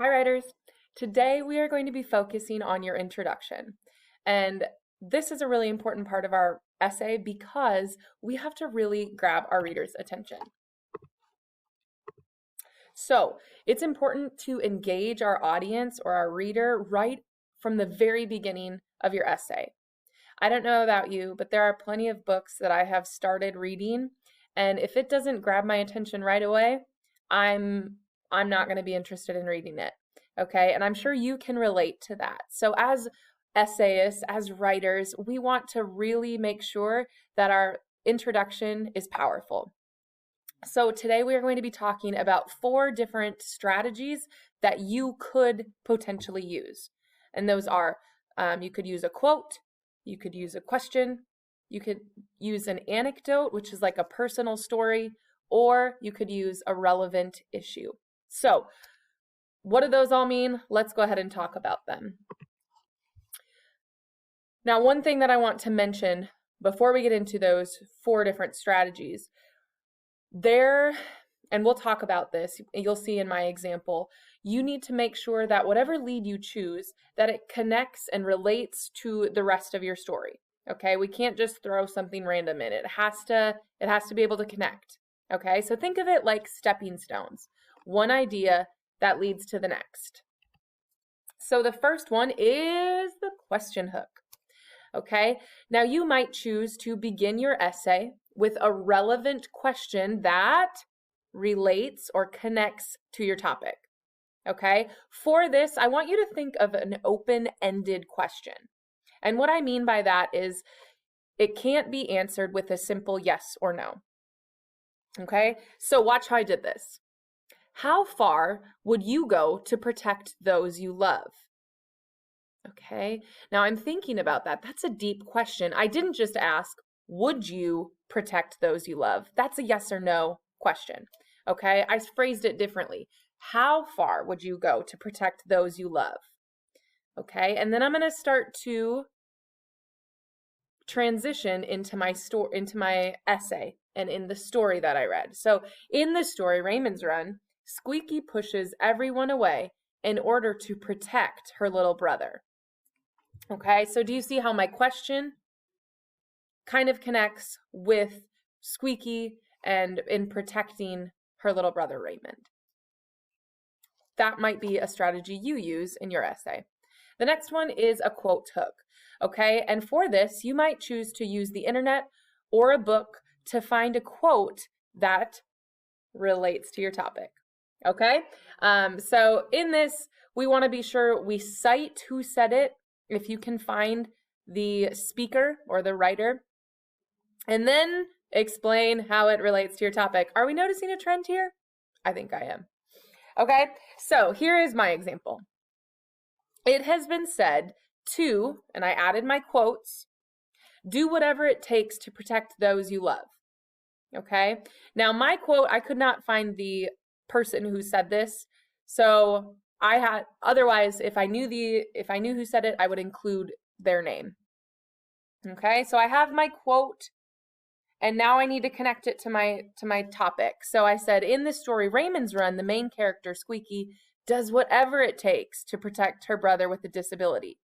Hi, writers. Today we are going to be focusing on your introduction. And this is a really important part of our essay because we have to really grab our reader's attention. So it's important to engage our audience or our reader right from the very beginning of your essay. I don't know about you, but there are plenty of books that I have started reading, and if it doesn't grab my attention right away, I'm not going to be interested in reading it. Okay? And I'm sure you can relate to that. So as essayists, as writers, we want to really make sure that our introduction is powerful. So today we are going to be talking about 4 different strategies that you could potentially use. And those are, you could use a quote, you could use a question, you could use an anecdote, which is like a personal story, or you could use a relevant issue. So what do those all mean? Let's go ahead and talk about them. Now, one thing that I want to mention before we get into those 4 different strategies, and we'll talk about this, you'll see in my example, you need to make sure that whatever lead you choose, that it connects and relates to the rest of your story. Okay, we can't just throw something random in. It has to be able to connect. Okay, so think of it like stepping stones. One idea that leads to the next. So the first one is the question hook. Okay, now you might choose to begin your essay with a relevant question that relates or connects to your topic. Okay, for this, I want you to think of an open-ended question. And what I mean by that is it can't be answered with a simple yes or no. Okay, so watch how I did this. How far would you go to protect those you love? Okay, now I'm thinking about that. That's a deep question. I didn't just ask, would you protect those you love? That's a yes or no question. Okay, I phrased it differently. How far would you go to protect those you love? Okay, and then I'm going to start to transition into my essay and in the story that I read. So in the story, Raymond's Run, Squeaky pushes everyone away in order to protect her little brother. Okay, so do you see how my question kind of connects with Squeaky and in protecting her little brother Raymond? That might be a strategy you use in your essay. The next one is a quote hook. Okay, and for this, you might choose to use the internet or a book to find a quote that relates to your topic. Okay, so in this, we want to be sure we cite who said it, if you can find the speaker or the writer, and then explain how it relates to your topic. Are we noticing a trend here? I think I am. Okay, so here is my example. It has been said to, and I added my quotes, do whatever it takes to protect those you love. Okay, now my quote, I could not find the person who said this, so otherwise if I knew who said it, I would include their name. Okay, so I have my quote, and now I need to connect it to my topic. So I said, in this story, Raymond's Run, the main character, Squeaky, does whatever it takes to protect her brother with a disability.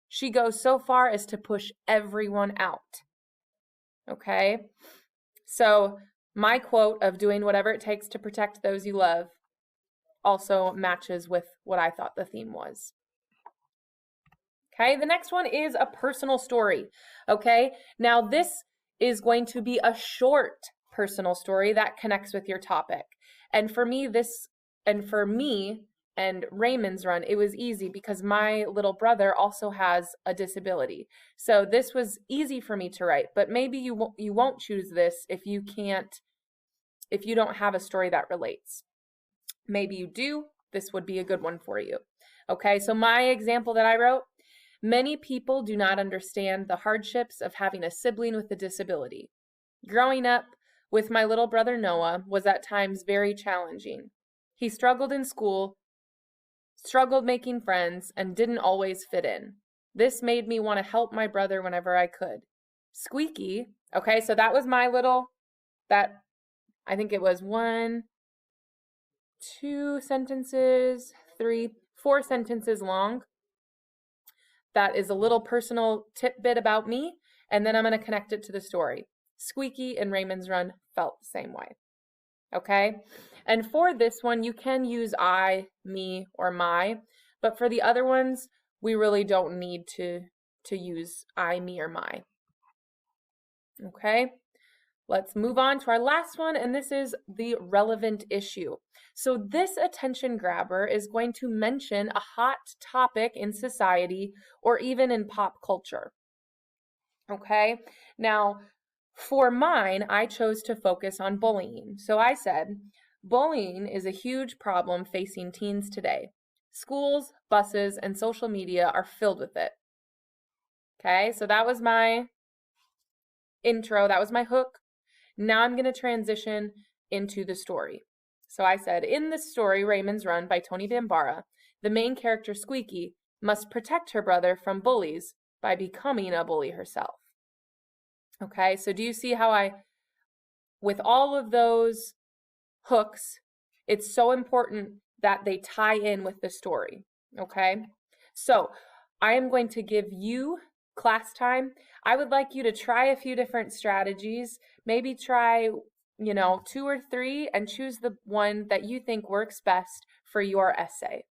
She goes so far as to push everyone out. Okay, so my quote of doing whatever it takes to protect those you love also matches with what I thought the theme was. Okay, the next one is a personal story. Okay, now this is going to be a short personal story that connects with your topic. And for me and Raymond's Run, it was easy because my little brother also has a disability. So this was easy for me to write, but maybe you won't choose this if you don't have a story that relates. Maybe you do. This would be a good one for you. Okay, so my example that I wrote, many people do not understand the hardships of having a sibling with a disability. Growing up with my little brother Noah was at times very challenging. He struggled in school, struggled making friends, and didn't always fit in. This made me want to help my brother whenever I could. Squeaky, okay, so that was I think it was 1, 2 sentences, 3. 4 sentences long. That is a little personal tidbit about me, and then I'm going to connect it to the story. Squeaky and Raymond's Run felt the same way. Okay? And for this one, you can use I, me, or my, but for the other ones, we really don't need to use I, me, or my. Okay? Let's move on to our last one, and this is the relevant issue. So this attention grabber is going to mention a hot topic in society or even in pop culture. Okay? Now, for mine, I chose to focus on bullying. So I said, bullying is a huge problem facing teens today. Schools, buses, and social media are filled with it. Okay, so that was my intro, that was my hook. Now I'm going to transition into the story. So I said, in the story, Raymond's Run by Tony Bambara, the main character, Squeaky, must protect her brother from bullies by becoming a bully herself. Okay, so do you see how with all of those hooks, it's so important that they tie in with the story. Okay, so I am going to give you class time. I would like you to try a few different strategies. Maybe try, 2 or 3 and choose the one that you think works best for your essay.